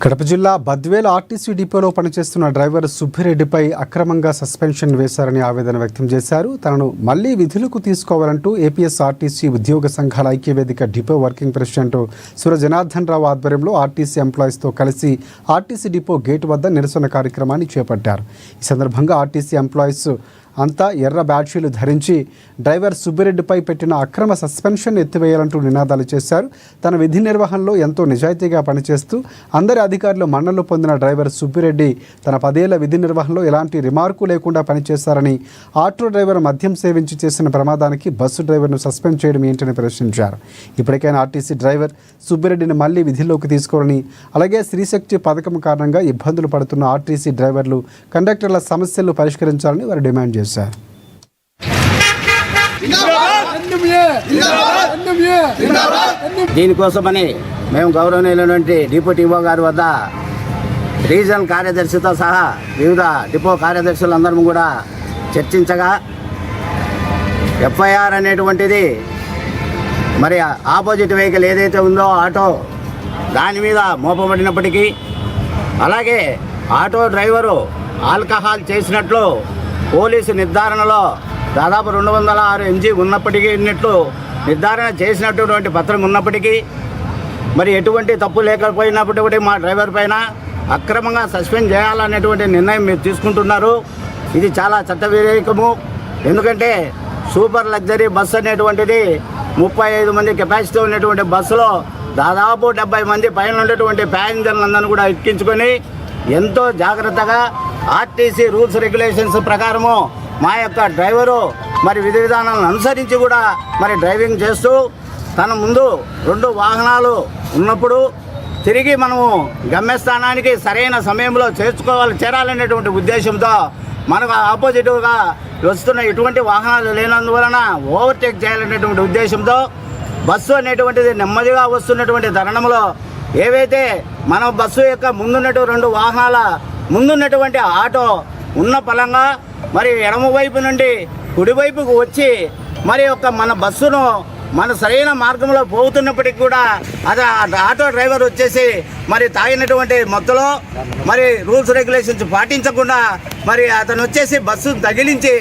కడప జిల్లా బద్వేల్ ఆర్టీసీ డిపోలో పనిచేస్తున్న డ్రైవర్ సుబ్బిరెడ్డిపై అక్రమంగా సస్పెన్షన్ వేశారని ఆవేదన వ్యక్తం చేశారు. తనను మళ్లీ విధులకు తీసుకోవాలంటూ ఏపీఎస్ఆర్టీసీ ఉద్యోగ సంఘాల ఐక్యవేదిక డిపో వర్కింగ్ ప్రెసిడెంట్ సుర జనార్దన్ రావు ఆధ్వర్యంలో ఆర్టీసీ ఎంప్లాయీస్తో కలిసి ఆర్టీసీ డిపో గేటు వద్ద నిరసన కార్యక్రమాన్ని చేపట్టారు. ఈ సందర్భంగా ఆర్టీసీ ఎంప్లాయీస్ అంతా ఎర్ర బ్యాడ్జీలు ధరించి డ్రైవర్ సుబ్బిరెడ్డిపై పెట్టిన అక్రమ సస్పెన్షన్ ఎత్తివేయాలంటూ నినాదాలు చేశారు. తన విధి నిర్వహణలో ఎంతో నిజాయితీగా పనిచేస్తూ అందరి అధికారులు మన్నలు పొందిన డ్రైవర్ సుబ్బిరెడ్డి తన 10 ఏళ్ల విధి నిర్వహణలో ఎలాంటి రిమార్కు లేకుండా పనిచేశారని, ఆటో డ్రైవర్ మద్యం సేవించి చేసిన ప్రమాదానికి బస్సు డ్రైవర్ను సస్పెండ్ చేయడం ఏంటని ప్రశ్నించారు. ఇప్పటికైనా ఆర్టీసీ డ్రైవర్ సుబ్బిరెడ్డిని మళ్లీ విధిలోకి తీసుకోవాలని, అలాగే స్త్రీశక్తి పథకం కారణంగా ఇబ్బందులు పడుతున్న ఆర్టీసీ డ్రైవర్లు, కండక్టర్ల సమస్యలు పరిష్కరించాలని వారు డిమాండ్ చేశారు. దీనికోసమని మేము గౌరవనీయులైనటువంటి డిప్యూటీ ఈవో గారి వద్ద రీజనల్ కార్యదర్శితో సహా వివిధ డిపో కార్యదర్శులందరం కూడా చర్చించగా ఎఫ్ఐఆర్ అనేటువంటిది మరి ఆపోజిట్ వెహికల్ ఏదైతే ఉందో ఆటో దాని మీద మోపబడినప్పటికీ, అలాగే ఆటో డ్రైవరు ఆల్కహాల్ చేసినట్లు పోలీసు నిర్ధారణలో దాదాపు 206 mg ఉన్నప్పటికీ నిర్ధారణ చేసినటువంటి పత్రం ఉన్నప్పటికీ మరి ఎటువంటి తప్పు లేకపోయినప్పటికీ మా డ్రైవర్ పైన అక్రమంగా సస్పెండ్ చేయాలనేటువంటి నిర్ణయం మీరు తీసుకుంటున్నారు. ఇది చాలా చట్టవ్యతిరేకము. ఎందుకంటే సూపర్ లగ్జరీ బస్సు అనేటువంటిది 35 మంది కెపాసిటీ ఉన్నటువంటి బస్సులో దాదాపు 70 మంది పైన ఉన్నటువంటి ప్యాసింజర్లందరినీ కూడా ఎక్కించుకొని ఎంతో జాగ్రత్తగా ఆర్టీసీ రూల్స్ రెగ్యులేషన్స్ ప్రకారము మా యొక్క డ్రైవరు మరి విధి విధానాలను అనుసరించి కూడా మరి డ్రైవింగ్ చేస్తూ తన ముందు 2 వాహనాలు ఉన్నప్పుడు తిరిగి మనము గమ్యస్థానానికి సరైన సమయంలో చేరాలనేటువంటి ఉద్దేశంతో మనకు ఆపోజిటివ్గా వస్తున్న ఎటువంటి వాహనాలు లేనందువలన ఓవర్టేక్ చేయాలనేటువంటి ఉద్దేశంతో బస్సు అనేటువంటిది నెమ్మదిగా వస్తున్నటువంటి తరుణంలో ఏవైతే మన బస్సు యొక్క ముందున్నటువంటి 2 వాహనాల ముందున్నటువంటి ఆటో ఉన్న పలంగా మరి ఎడమవైపు నుండి కుడివైపుకు వచ్చి మరి మన బస్సును మన సరైన మార్గంలో పోతున్నప్పటికీ కూడా అది ఆటో డ్రైవర్ వచ్చేసి మరి తాగినటువంటి మొత్తలో మరి రూల్స్ రెగ్యులేషన్స్ పాటించకుండా మరి అతను వచ్చేసి బస్సు తగిలించి